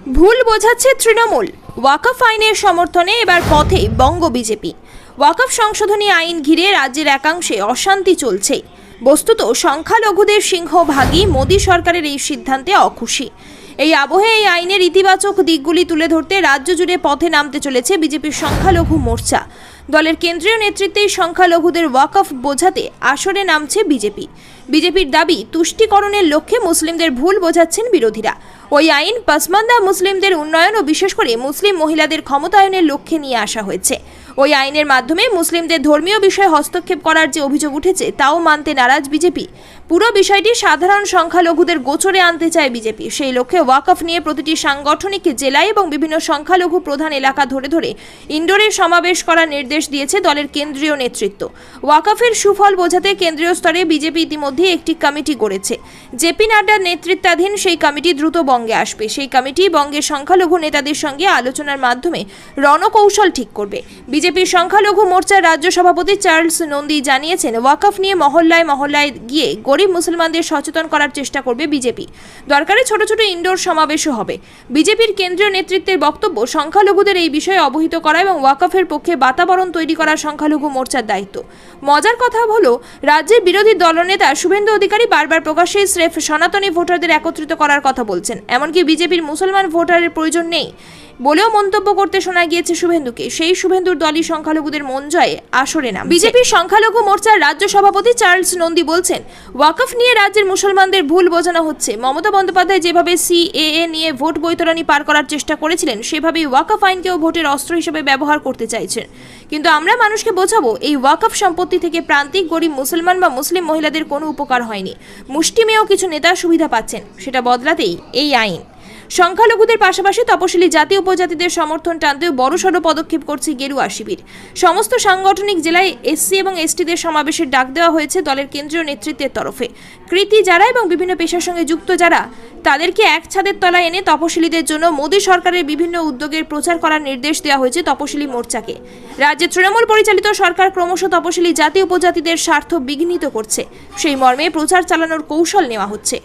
ভুল বোঝাচ্ছে তৃণমূল। ওয়াকফ আইনের সমর্থনে এবার পথে বঙ্গ বিজেপি। ওয়াকফ সংশোধনী আইন ঘিরে রাজ্যের একাংশে অশান্তি চলছে। বস্তুত সংখ্যালঘুদের সিংহভাগই মোদী সরকারের এই সিদ্ধান্তে অখুশি। এই আবহে এই আইনের ইতিবাচক দিকগুলি তুলে ধরতে রাজ্য জুড়ে পথে নামতে চলেছে বিজেপির সংখ্যালঘু মোর্চা। দলের কেন্দ্রীয় নেতৃত্বে সংখ্যালঘুদের ওয়াকফ বোঝাতে আসরে নামছে বিজেপি। বিজেপির দাবি, তুষ্টিকরণের লক্ষ্যে মুসলিমদের ভুল বোঝাচ্ছেন বিরোধীরা। ওই আইন পসমান্দা মুসলিমদের উন্নয়ন ও বিশেষ করে মুসলিম মহিলাদের ক্ষমতায়নের লক্ষ্যে নিয়ে আসা হয়েছে। ওই আইনের মাধ্যমে মুসলিমদের ধর্মীয় বিষয়ে হস্তক্ষেপ করার যে অভিযোগ উঠেছে তাও মানতে নারাজ বিজেপি। পুরো বিষয়টি সাধারণ সংখ্যালঘুদের গোচরে আনতে চায় বিজেপি। সেই লক্ষ্যে ওয়াকফ নিয়ে প্রতিটি সাংগঠনিক জেলায় এবং বিভিন্ন সংখ্যালঘু প্রধান এলাকা ধরে ধরে ইনডোরে সমাবেশ করার নির্দেশ দিয়েছে দলের কেন্দ্রীয় নেতৃত্ব। ওয়াকফের সুফল বোঝাতে কেন্দ্রীয় স্তরে বিজেপি ইতিমধ্যে একটি কমিটি গড়েছে। জেপি নাড্ডার নেতৃত্বাধীন সেই কমিটি দ্রুত বঙ্গে আসবে। সেই কমিটি বঙ্গের সংখ্যালঘু নেতাদের সঙ্গে আলোচনার মাধ্যমে রণকৌশল ঠিক করবে। বিজেপির সংখ্যালঘু মোর্চার রাজ্য সভাপতি চার্লস নন্দী জানিয়েছেন, ওয়াকফ নিয়ে মহল্লায় মহল্লায় গিয়ে গরিব মুসলমানদের সচেতন করার চেষ্টা করবে বিজেপি। দরকারে ছোট ছোট ইনডোর সমাবেশও হবে। বিজেপির কেন্দ্রীয় নেতৃত্বের বক্তব্য, সংখ্যালঘুদের এই বিষয়ে অবহিত করা এবং ওয়াকফের পক্ষে বাতাবরণ তৈরি করা সংখ্যালঘু মোর্চার দায়িত্ব। মজার কথা হলো, রাজ্যের বিরোধী দলনেতা শুভেন্দু অধিকারী বারবার প্রকাশ্যে স্রেফ সনাতনী ভোটারদের একত্রিত করার কথা বলছেন। এমনকি বিজেপির মুসলমান ভোটারের প্রয়োজন নেই বলেও মন্তব্য করতে শোনা গিয়েছে শুভেন্দুকে। সেই শুভেন্দুর দলই সংখ্যালঘুদের মন জয়ে আসরে নাম। বিজেপির সংখ্যালঘু মোর্চার রাজ্য সভাপতি চার্লস নন্দী বলছেন, ওয়াকফ নিয়ে রাজ্যের মুসলমানদের ভুল বোঝানো হচ্ছে। মমতা বন্দ্যোপাধ্যায় যেভাবে সিএএ নিয়ে ভোট বৈতরণী পার করার চেষ্টা করেছিলেন, সেভাবেই ওয়াকফ আইনকেও ভোটের অস্ত্র হিসেবে ব্যবহার করতে চাইছেন। কিন্তু আমরা মানুষকে বোঝাবো, এই ওয়াকফ সম্পত্তি থেকে প্রান্তিক গরিব মুসলমান বা মুসলিম মহিলাদের কোনো উপকার হয়নি। মুষ্টিমেয় কিছু নেতা সুবিধা পাচ্ছেন, সেটা বদলাতেই এই আইন। সংখ্যালঘুদের পাশাপাশি তপশিলি জাতি উপজাতিদের সমর্থন টানতেও বড়সড় পদক্ষেপ করছে গেরুয়া শিবির। সমস্ত সাংগঠনিক জেলায় এসসি এবং এসটিদের সমাবেশের ডাক দেওয়া হয়েছে দলের কেন্দ্রীয় নেতৃত্বের তরফে। কৃতি যারা এবং বিভিন্ন পেশার সঙ্গে যুক্ত যারা, তাদেরকে এক ছাদের তলায় এনে তপশিলীদের জন্য মোদী সরকারের বিভিন্ন উদ্যোগের প্রচার করার নির্দেশ দেওয়া হয়েছে তপশিলি মোর্চাকে। রাজ্যে তৃণমূল পরিচালিত সরকার ক্রমশ তপশিলি জাতি উপজাতিদের স্বার্থ বিঘ্নিত করছে, সেই মর্মে প্রচার চালানোর কৌশল নেওয়া হচ্ছে।